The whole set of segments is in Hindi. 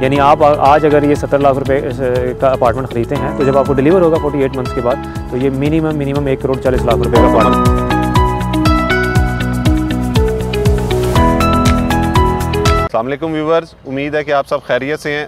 यानी आप आज अगर ये 70 लाख रुपए का अपार्टमेंट ख़रीदते हैं तो जब आपको डिलीवर होगा 48 मंथ्स के बाद तो ये मिनिमम 1 करोड़ 40 लाख रुपए का अपार्टमेंट। अस्सलाम वालेकुम व्यूवर्स, उम्मीद है कि आप सब खैरियत से हैं।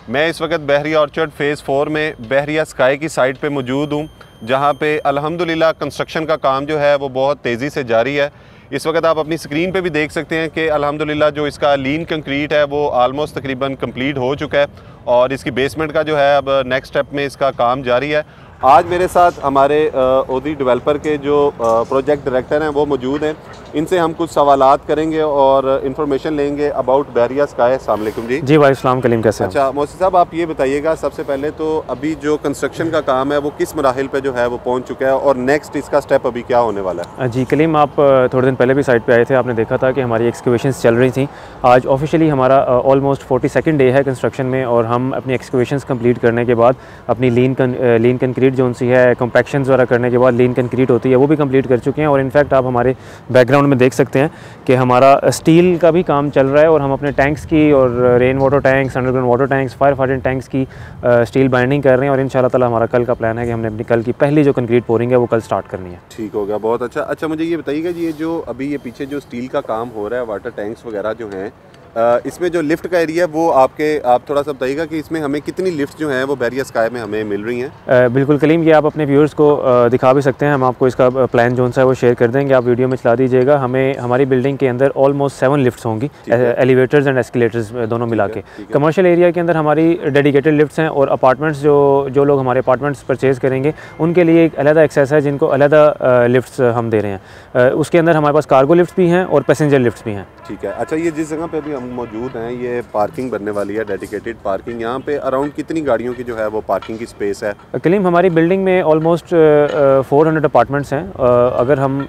मैं इस वक्त बहरिया ऑर्चर्ड फ़ेज़ 4 में बहरिया स्काई की साइट पे मौजूद हूँ, जहाँ पे अल्हम्दुलिल्लाह कंस्ट्रक्शन का काम जो है वो बहुत तेज़ी से जारी है। इस वक्त आप अपनी स्क्रीन पे भी देख सकते हैं कि अल्हम्दुलिल्लाह जो इसका लीन कंक्रीट है वो आलमोस्ट तकरीबन कंप्लीट हो चुका है और इसकी बेसमेंट का जो है अब नेक्स्ट स्टेप में इसका काम जारी है। आज मेरे साथ हमारे ओदी डेवलपर के जो प्रोजेक्ट डायरेक्टर हैं वो मौजूद हैं। इनसे हम कुछ सवालात करेंगे और इन्फॉर्मेशन लेंगे अबाउट बहरिया स्काई। अस्सलाम वालेकुम जी। जी वालेकुम कलीम, कैसे हैं? अच्छा मोहसिन साहब, आप ये बताइएगा सबसे पहले तो अभी जो कंस्ट्रक्शन का काम है वो किस मराहिल पे जो है वो पहुंच चुका है और नेक्स्ट इसका स्टेप अभी क्या होने वाला है? जी कलीम, आप थोड़े दिन पहले भी साइट पे आए थे, आपने देखा था कि हमारी एक्सकवेशंस चल रही थी। आज ऑफिशियली हमारा ऑलमोस्ट 42nd डे है कंस्ट्रक्शन में और हम अपनी एक्सकवेशंस कंप्लीट करने के बाद अपनी लीन कंक्रीट जो सी है कॉम्पैक्शंस वगैरह करने के बाद लीन कंक्रीट होती है वो भी कंप्लीट कर चुके हैं। और इनफैक्ट आप हमारे बैकग्राउंड में देख सकते हैं कि हमारा स्टील का भी काम चल रहा है और हम अपने टैंक्स की और rain water tanks, underground water tanks, fire fighting tanks की स्टील बाइंडिंग कर रहे हैं और इंशाल्लाह ताला हमारा कल का प्लान है कि हमने अपनी कल की पहली जो कंक्रीट पोरिंग है वो कल स्टार्ट करनी है। ठीक हो गया, बहुत अच्छा। अच्छा मुझे ये बताइएगा जी, ये जो अभी ये पीछे जो स्टील का काम हो रहा है, वाटर टैंक्स वगैरह जो हैं, इसमें जो लिफ्ट का एरिया है वो आप थोड़ा सा बताइएगा कि इसमें हमें कितनी लिफ्ट जो हैं वो बहरिया स्काई में हमें मिल रही हैं? बिल्कुल कलीम, ये आप अपने व्यूअर्स को दिखा भी सकते हैं। हम आपको इसका प्लान जो सा है वो शेयर कर देंगे, आप वीडियो में चला दीजिएगा। हमें हमारी बिल्डिंग के अंदर ऑलमोस्ट 7 लिफ्ट्स होंगी, एलिवेटर्स एंड एस्केलेटर्स दोनों मिला के। कमर्शियल एरिया के अंदर हमारी डेडिकेटेड लिफ्ट्स हैं और अपार्टमेंट्स जो लोग हमारे अपार्टमेंट्स परचेज़ करेंगे उनके लिए एक अलग एक्सेस है जिनको अलग लिफ्ट्स हम दे रहे हैं। उसके अंदर हमारे पास कार्गो लिफ्ट्स भी हैं और पैसेंजर लिफ्ट्स भी हैं। ठीक है। अच्छा, ये जिस जगह पे अभी हम मौजूद हैं ये पार्किंग बनने वाली है, डेडिकेटेड पार्किंग। यहाँ पे अराउंड कितनी गाड़ियों की जो है वो पार्किंग की स्पेस है? कलीम, हमारी बिल्डिंग में ऑलमोस्ट 400 अपार्टमेंट्स हैं। अगर हम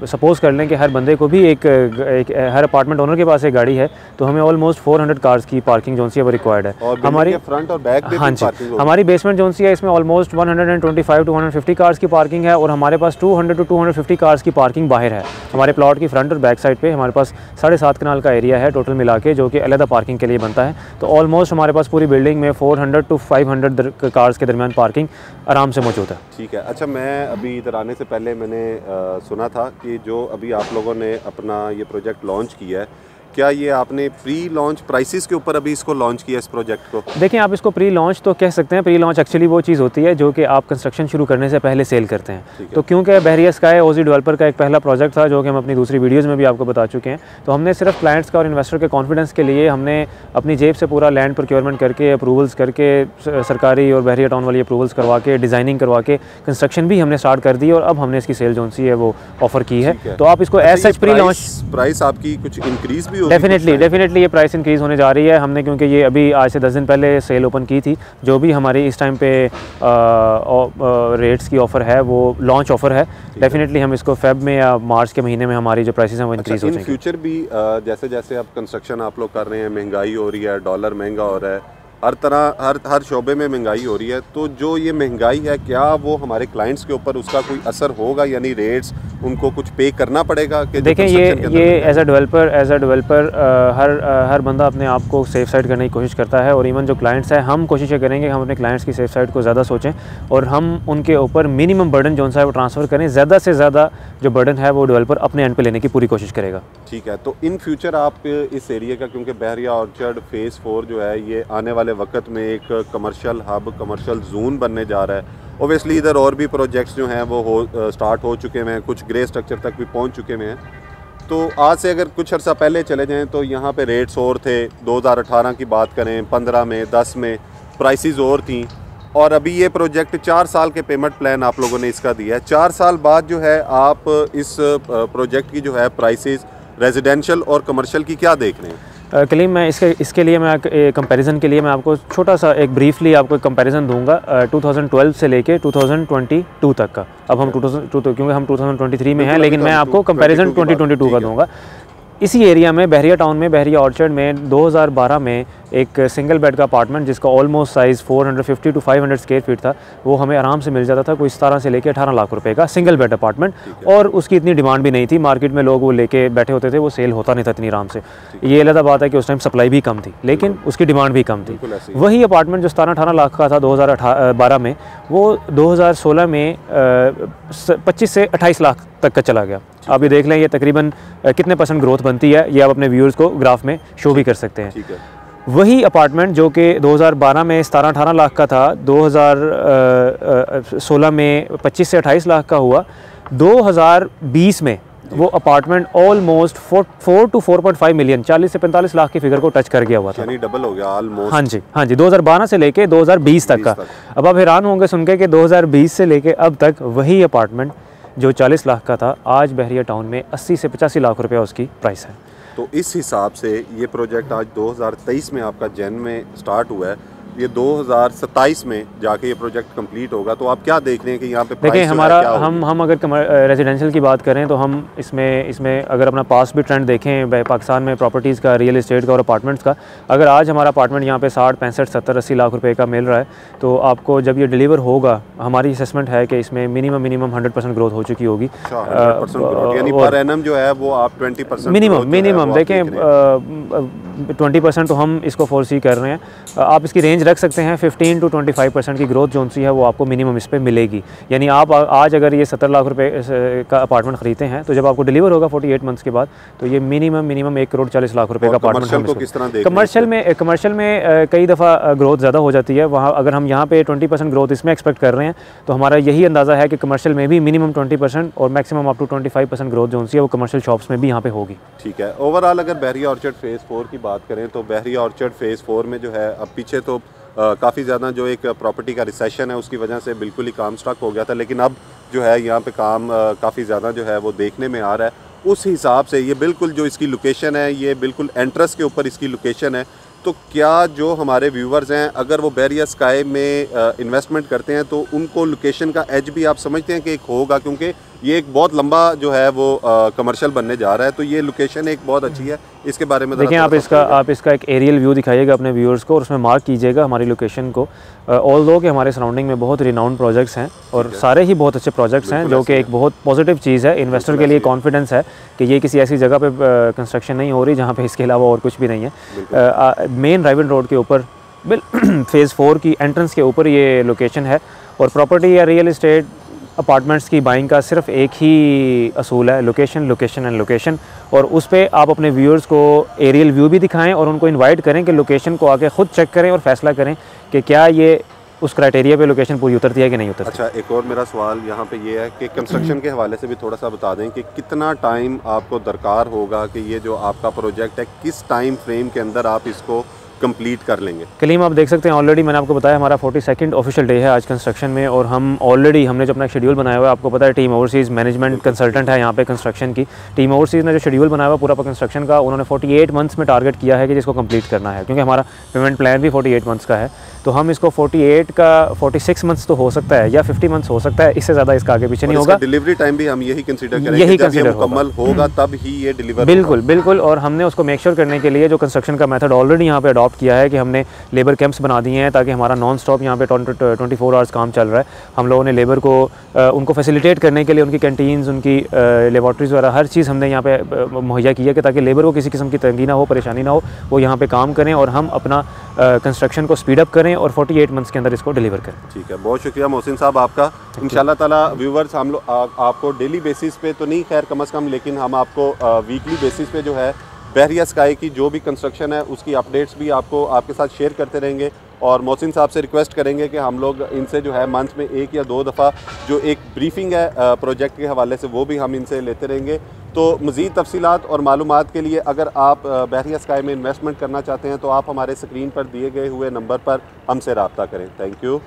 सपोज़ कर लें कि हर बंदे को भी हर अपार्टमेंट ओनर के पास एक गाड़ी है तो हमें ऑलमोस्ट 400 कार्स की पार्किंग जो सी है वो रिक्वायर्ड है। और हमारी फ्रंट और बैक भी हाँ जी, हमारी बेसमेंट जो सी है इसमें ऑलमोस्ट 125 to 150 कार्स की पार्किंग है और हमारे पास 200 to 250 कार्स की पार्किंग बाहर है। हमारे प्लॉट की फ्रंट और बैक साइड पे हमारे पास 7.5 कनाल का एरिया है टोटल मिला के, जो कि अलग पार्किंग के लिए बनता है। तो ऑलमोस्ट हमारे पास पूरी बिल्डिंग में 400 to 500 कार्स के दरमियान पार्किंग आराम से मौजूद है। ठीक है। अच्छा, मैं अभी इधर आने से पहले मैंने सुना था कि जो अभी आप लोगों ने अपना ये प्रोजेक्ट लॉन्च किया है, क्या ये आपने प्री लॉन्च प्राइसेस के ऊपर अभी इसको लॉन्च किया इस प्रोजेक्ट को? देखिए, आप इसको प्री लॉन्च तो कह सकते हैं। प्री लॉन्च एक्चुअली वो चीज़ होती है जो कि आप कंस्ट्रक्शन शुरू करने से पहले सेल करते हैं। तो क्योंकि बहरिया स्काई ओजी डेवलपर का एक पहला प्रोजेक्ट था जो कि हम अपनी दूसरी वीडियोज़ में भी आपको बता चुके हैं, तो हमने सिर्फ क्लाइंट्स का और इन्वेस्टर के कॉन्फिडेंस के लिए हमने अपनी जेब से पूरा लैंड प्रोक्योरमेंट करके, अप्रूवल्स करके, सरकारी और बहरिया टाउन वाली अप्रूवल्स करवा के, डिज़ाइनिंग करवा के कंस्ट्रक्शन भी हमने स्टार्ट कर दी और अब हमने इसकी सेल जो सी है वो ऑफर की है। तो आप इसको as such pre launch price आपकी कुछ इंक्रीज भी होगी? डेफिनेटली ये प्राइस इंक्रीज़ होने जा रही है। हमने क्योंकि ये अभी आज से 10 दिन पहले सेल ओपन की थी, जो भी हमारी इस टाइम पे रेट्स की ऑफ़र है वो लॉन्च ऑफ़र है। डेफिनेटली हम इसको फेब में या मार्च के महीने में हमारी जो प्राइसेस हैं वो इंक्रीज़ हो जाएंगे। इन फ्यूचर भी जैसे जैसे अब कंस्ट्रक्शन आप लोग कर रहे हैं, महंगाई हो रही है, डॉलर महंगा हो रहा है, हर तरह हर शोबे में महंगाई हो रही है, तो जो ये महंगाई है क्या वो हमारे क्लाइंट्स के ऊपर उसका कोई असर होगा? यानी रेट्स उनको कुछ पे करना पड़ेगा? कि देखें, ये एज अ डेवलपर हर बंदा अपने आप को सेफ साइड करने की कोशिश करता है और इवन जो क्लाइंट्स हैं, हम कोशिश करेंगे कि हम अपने क्लाइंट्स की सेफ साइड को ज़्यादा सोचें और हम उनके ऊपर मिनिमम बर्डन जो सा है वो ट्रांसफ़र करें। ज़्यादा से ज़्यादा जो बर्डन है वो डेवलपर अपने एंड पे लेने की पूरी कोशिश करेगा। ठीक है। तो इन फ्यूचर आप इस एरिया का, क्योंकि बहरिया ऑर्चर्ड फ़ेज़ 4 जो है ये आने वाले वक्त में एक कमर्शियल हब, कमर्शियल जोन बनने जा रहा है। ओबियसली इधर और भी प्रोजेक्ट्स जो हैं वो स्टार्ट हो चुके हैं, कुछ ग्रे स्ट्रक्चर तक भी पहुंच चुके हैं। तो आज से अगर कुछ अर्सा पहले चले जाएं तो यहाँ पे रेट्स और थे। 2018 की बात करें, 15 में, 10 में प्राइसेस और थी और अभी ये प्रोजेक्ट 4 साल के पेमेंट प्लान आप लोगों ने इसका दिया है। 4 साल बाद जो है आप इस प्रोजेक्ट की जो है प्राइसेस रेजिडेंशियल और कमर्शियल की क्या देख रहे हैं? कलीम, मैं इसके लिए मैं कंपैरिजन के लिए मैं आपको छोटा सा एक ब्रीफली आपको एक कंपैरिजन दूंगा 2012 से लेके 2022 तक का। अब हम 2002 क्योंकि हम 2023 में हैं, लेकिन मैं आपको कंपैरिजन 2022 का दूंगा। इसी एरिया में बहरिया टाउन में, बहरिया ऑर्चर्ड में 2012 में एक सिंगल बेड का अपार्टमेंट जिसका almost size 450 to 500 square feet था, वो हमें आराम से मिल जाता था कोई 17 से लेकर 18 लाख रुपए का सिंगल बेड अपार्टमेंट, और उसकी इतनी डिमांड भी नहीं थी। मार्केट में लोग वो लेके बैठे होते थे, वो सेल होता नहीं था इतनी आराम से। ये अलग बात है कि उस टाइम सप्लाई भी कम थी, लेकिन उसकी डिमांड भी कम थी। वही अपार्टमेंट जो 17-18 लाख का था 2012 में, वो 2016 में 25 से 28 लाख तक का चला गया। आप ये देख लें, ये तकरीबन कितने % ग्रोथ बनती है, ये आप अपने व्यूअर्स को ग्राफ में शो भी कर सकते हैं। वही अपार्टमेंट जो कि 2012 में 17-18 लाख का था, 2016 में 25 से 28 लाख का हुआ। 2020 में वो अपार्टमेंट ऑलमोस्ट 4 to 4.5 मिलियन, 40 से 45 लाख की फिगर को टच कर गया हुआ था, यानी डबल हो गया ऑलमोस्ट। हाँ जी 2012 से लेके 2020 तक का। अब आप हैरान होंगे सुन के कि 2020 से लेके अब तक वही अपार्टमेंट जो 40 लाख का था, आज बहरिया टाउन में 80 से 85 लाख रुपया उसकी प्राइस है। तो इस हिसाब से ये प्रोजेक्ट आज 2023 में आपका जन में स्टार्ट हुआ है, ये 2027 में जाके ये प्रोजेक्ट कंप्लीट होगा। तो आप क्या देख रहे हैं कि यहाँ पे देखिए हमारा हम अगर रेजिडेंशियल की बात करें तो हम इसमें अगर अपना पास भी ट्रेंड देखें पाकिस्तान में प्रॉपर्टीज़ का, रियल एस्टेट का और अपार्टमेंट्स का, अगर आज हमारा अपार्टमेंट यहाँ पे 60, 65, 70, 80 लाख रुपए का मिल रहा है, तो आपको जब ये डिलीवर होगा, हमारी असेसमेंट है कि इसमें मिनिमम 100% ग्रोथ हो चुकी होगी। यानी पर एनम जो है वो आप 20% मिनिमम देखें, 20% तो हम इसको फोरसी कर रहे हैं। आप इसकी रेंज रख सकते हैं 15 to 25% की ग्रोथ जो सी है वो आपको मिनिमम इस पर मिलेगी। यानी आप आज अगर ये 70 लाख रुपए का अपार्टमेंट खरीदते हैं, तो जब आपको डिलीवर होगा 48 मंथ्स के बाद, तो ये मिनिमम 1 करोड़ 40 लाख रुपए का अपार्टमेंट। कमर्शियल में कई दफ़ा ग्रोथ ज़्यादा हो जाती है। वहाँ अगर हम यहाँ पे 20% ग्रोथ इसमें एक्सपेक्ट कर रहे हैं, तो हमारा यही अंदाज़ा है कि कमर्शियल में भी मिनिमम 20% और मैक्सिमम अप टू 25% ग्रोथ जो सी है वो कमर्शियल शॉप्स में भी यहाँ पे होगी। ठीक है। ओवरऑल अगर बहरिया ऑर्चर्ड फेज़ 4 की बात करें, तो बहरिया ऑर्चर्ड फेज़ 4 में जो है, अब पीछे तो काफ़ी ज़्यादा जो एक प्रॉपर्टी का रिसेशन है उसकी वजह से बिल्कुल ही काम स्टक हो गया था, लेकिन अब जो है यहाँ पे काम काफ़ी ज़्यादा जो है वो देखने में आ रहा है। उस हिसाब से ये बिल्कुल जो इसकी लोकेशन है, ये बिल्कुल एंट्रेंस के ऊपर इसकी लोकेशन है। तो क्या जो हमारे व्यूवर्स हैं, अगर वो बहरिया स्काई में इन्वेस्टमेंट करते हैं, तो उनको लोकेशन का एज भी आप समझते हैं कि एक होगा, क्योंकि ये एक बहुत लंबा जो है वो कमर्शियल बनने जा रहा है, तो ये लोकेशन एक बहुत अच्छी है। इसके बारे में देखिए आप इसका एक एरियल व्यू दिखाइएगा अपने व्यूअर्स को और उसमें मार्क कीजिएगा हमारी लोकेशन को। ऑल्दो कि हमारे सराउंडिंग में बहुत रिनाउंड प्रोजेक्ट्स हैं और सारे ही बहुत अच्छे प्रोजेक्ट्स हैं, जो कि एक बहुत पॉजिटिव चीज़ है। इन्वेस्टर के लिए कॉन्फिडेंस है कि ये किसी ऐसी जगह पे कंस्ट्रक्शन नहीं हो रही जहाँ पे इसके अलावा और कुछ भी नहीं है। मेन राइवन रोड के ऊपर फेज़ 4 की एंट्रेंस के ऊपर ये लोकेशन है। और प्रॉपर्टी या रियल इस्टेट अपार्टमेंट्स की बाइंग का सिर्फ एक ही असूल है, लोकेशन, लोकेशन एंड लोकेशन। और उस पर आप अपने व्यूअर्स को एरियल व्यू भी दिखाएं और उनको इनवाइट करें कि लोकेशन को आके ख़ुद चेक करें और फैसला करें कि क्या ये उस क्राइटेरिया पे लोकेशन पूरी उतरती है कि नहीं उतरती। अच्छा, एक और मेरा सवाल यहाँ पे ये है कि कंस्ट्रक्शन के हवाले से भी थोड़ा सा बता दें कि कितना टाइम आपको दरकार होगा कि ये जो आपका प्रोजेक्ट है, किस टाइम फ्रेम के अंदर आप इसको कंप्लीट कर लेंगे। कलीम आप देख सकते हैं, ऑलरेडी मैंने आपको बताया हमारा 42nd ऑफिशियल डे है आज कंस्ट्रक्शन में, और हमने जो अपना शेड्यूल बनाया हुआ है, आपको पता है टीम ओवरसीज़ मैनेजमेंट कंसल्टेंट है यहाँ पे कंस्ट्रक्शन की। टीम ओवरसीज़ ने जो शेड्यूल बनाया हुआ पूरा कंस्ट्रक्शन का, उन्होंने 48 मंथ्स में टारगेट किया है कि जिसको कंप्लीट करना है, क्योंकि हमारा पेमेंट प्लान भी 48 मंथ्स का है। तो हम इसको 48 का 46 मंथ्स तो हो सकता है या 50 मंथ्स हो सकता है, इससे ज़्यादा इसका आगे पीछे नहीं होगा। डिलीवरी टाइम भी हम यही कंसीडर करेंगे, जब ये मुकम्मल होगा तब ही ये डिलीवर। बिल्कुल। और हमने उसको मेक श्योर करने के लिए जो कंस्ट्रक्शन का मेथड ऑलरेडी यहाँ पे अडॉप्ट किया है कि हमने लेबर कैंप्स बना दिए हैं, ताकि हमारा नॉन स्टॉप यहाँ पे 24 आवर्स काम चल रहा है। हम लोगों ने लेबर को उनको फैसिलिटेट करने के लिए उनकी कैंटीन्स, उनकी लेबॉर्ट्रीज़ वगैरह हर चीज़ हमने यहाँ पे मुहैया की है कि ताकि लेबर को किसी किस्म की तंगी ना हो, परेशानी ना हो, वो यहाँ पे काम करें और हम अपना कंस्ट्रक्शन को स्पीड अप करें और 48 मंथ्स के अंदर इसको डिलीवर करें। ठीक है, बहुत शुक्रिया मोहसिन साहब आपका। इंशाल्लाह ताला व्यूवर्स, हम लोग आपको डेली बेसिस पे तो नहीं, खैर कम से कम, लेकिन हम आपको वीकली बेसिस पे जो है बहरिया स्काई की जो भी कंस्ट्रक्शन है उसकी अपडेट्स भी आपके साथ शेयर करते रहेंगे। और मोहसिन साहब से रिक्वेस्ट करेंगे कि हम लोग इनसे जो है मंथ में 1 या 2 दफ़ा जो एक ब्रीफिंग है प्रोजेक्ट के हवाले से, वो भी हम इनसे लेते रहेंगे। तो मज़ीद तफसीलात और मालूमात के लिए अगर आप बहरिया स्काई में इन्वेस्टमेंट करना चाहते हैं, तो आप हमारे स्क्रीन पर दिए गए हुए नंबर पर हमसे रब्ता करें। Thank you.